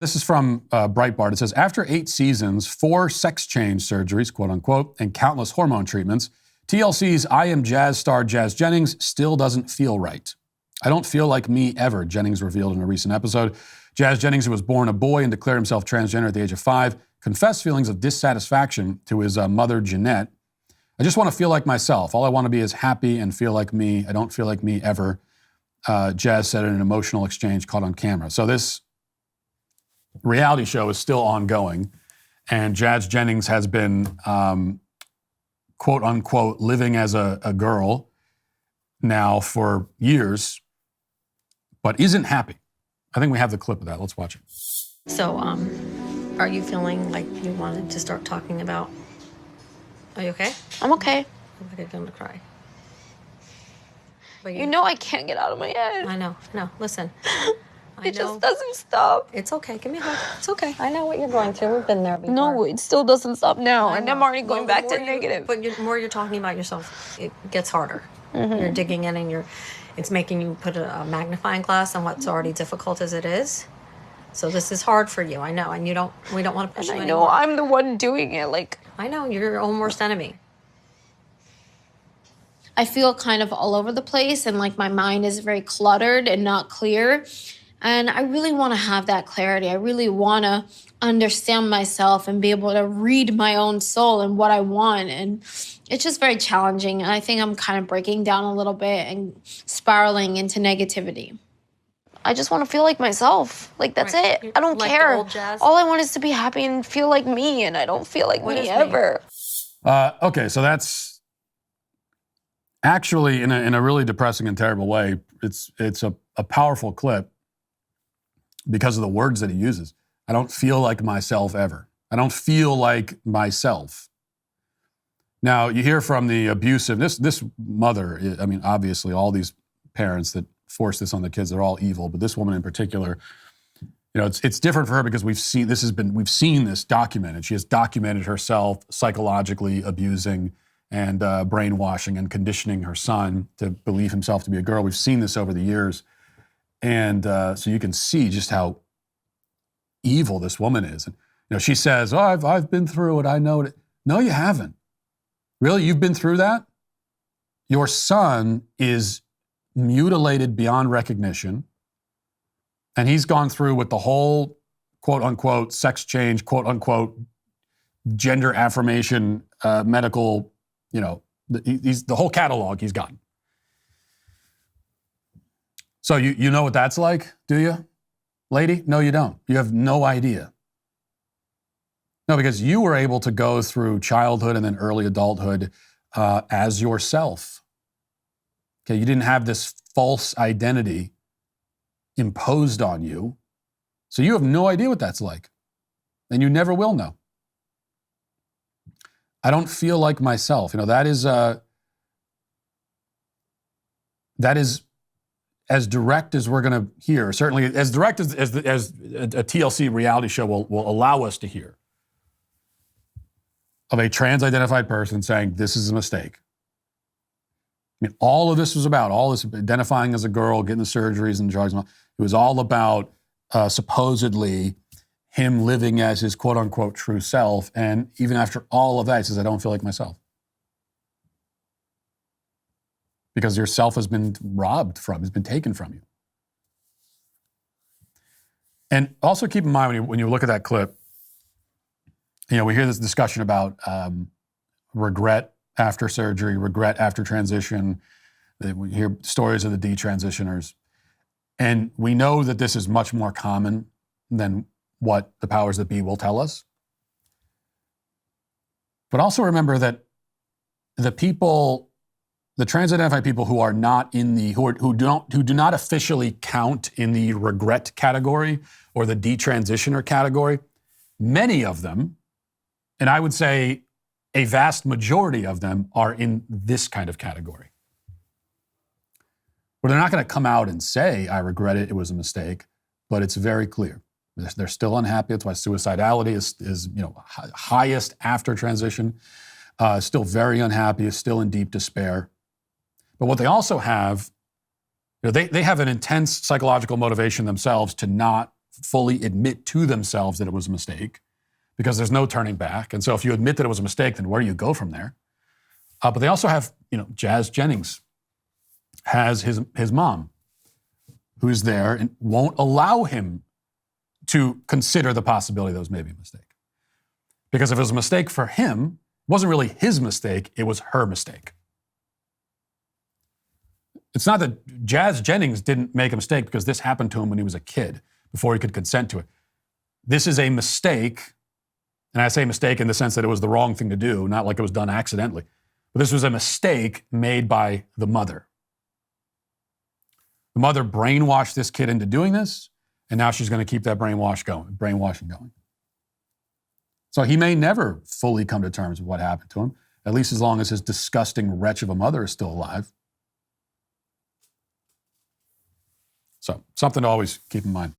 This is from Breitbart. It says, after 8 seasons, 4 sex change surgeries, quote unquote, and countless hormone treatments, TLC's I Am Jazz star Jazz Jennings still doesn't feel right. I don't feel like me ever, Jennings revealed in a recent episode. Jazz Jennings, who was born a boy and declared himself transgender at the age of 5, confessed feelings of dissatisfaction to his mother, Jeanette. I just want to feel like myself. All I want to be is happy and feel like me. I don't feel like me ever, Jazz said in an emotional exchange caught on camera. So this reality show is still ongoing, and Jazz Jennings has been, quote unquote, living as a girl now for years, but isn't happy. I think we have the clip of that. Let's watch it. So, are you feeling like you wanted to start talking about... Are you okay? I'm okay. I'm like I'm gonna cry. But You know I can't get out of my head. I know. Listen. It just doesn't stop. It's okay. Give me a hug. It's okay. I know what you're going through. We've been there before. No, it still doesn't stop now. And I'm already going back to negative. But the more you're talking about yourself, it gets harder. You're digging in and it's making you put a magnifying glass on what's already difficult as it is. So this is hard for you, I know. And we don't want to push you I anymore. know I'm the one doing it. I know, you're your own worst enemy. I feel kind of all over the place, and my mind is very cluttered and not clear. And I really want to have that clarity. I really want to understand myself and be able to read my own soul and what I want. And it's just very challenging. And I think I'm kind of breaking down a little bit and spiraling into negativity. I just want to feel like myself. That's Right. it. I don't Like the care. old Jazz? All I want is to be happy and feel like me, and I don't feel like What me is me? ever. Okay, so that's actually in a really depressing and terrible way. It's a powerful clip because of the words that he uses. I don't feel like myself ever. I don't feel like myself. Now, you hear from the abusive, this mother, I mean, obviously all these parents that force this on the kids, they're all evil, but this woman in particular, it's different for her because we've seen this documented. She has documented herself psychologically abusing and brainwashing and conditioning her son to believe himself to be a girl. We've seen this over the years. And so you can see just how evil this woman is. And, she says, oh, I've been through it. I know it. No, you haven't. Really? You've been through that? Your son is mutilated beyond recognition. And he's gone through with the whole, quote unquote, sex change, quote unquote, gender affirmation, medical, the whole catalog he's gotten. So you know what that's like, do you, lady? No, you don't. You have no idea. No, because you were able to go through childhood and then early adulthood as yourself. Okay, you didn't have this false identity imposed on you. So you have no idea what that's like. And you never will know. I don't feel like myself. That is as direct as we're going to hear, certainly as direct as a TLC reality show will allow us to hear, of a trans-identified person saying, this is a mistake. I mean, all of this was about, all this identifying as a girl, getting the surgeries and drugs, it was all about supposedly him living as his quote-unquote true self. And even after all of that, he says, I don't feel like myself. Because your self has been has been taken from you. And also keep in mind when you look at that clip, we hear this discussion about regret after surgery, regret after transition. We hear stories of the detransitioners. And we know that this is much more common than what the powers that be will tell us. But also remember that the trans-identified people who are not in who do not officially count in the regret category or the detransitioner category, many of them, and I would say a vast majority of them, are in this kind of category. Where they're not going to come out and say, I regret it, it was a mistake, but it's very clear. They're still unhappy. That's why suicidality is highest after transition. Still very unhappy, is still in deep despair. But what they also have, they have an intense psychological motivation themselves to not fully admit to themselves that it was a mistake because there's no turning back. And so if you admit that it was a mistake, then where do you go from there? But they also have, Jennings has his mom who's there and won't allow him to consider the possibility that it was maybe a mistake. Because if it was a mistake for him, it wasn't really his mistake, it was her mistake. It's not that Jennings didn't make a mistake because this happened to him when he was a kid, before he could consent to it. This is a mistake, and I say mistake in the sense that it was the wrong thing to do, not like it was done accidentally. But this was a mistake made by the mother. The mother brainwashed this kid into doing this, and now she's going to keep that brainwashing going. So he may never fully come to terms with what happened to him, at least as long as his disgusting wretch of a mother is still alive. So something to always keep in mind.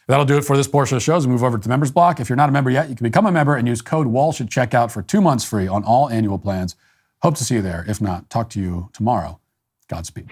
That'll do it for this portion of the show. As we move over to the members block. If you're not a member yet, you can become a member and use code Walsh at checkout for 2 months free on all annual plans. Hope to see you there. If not, talk to you tomorrow. Godspeed.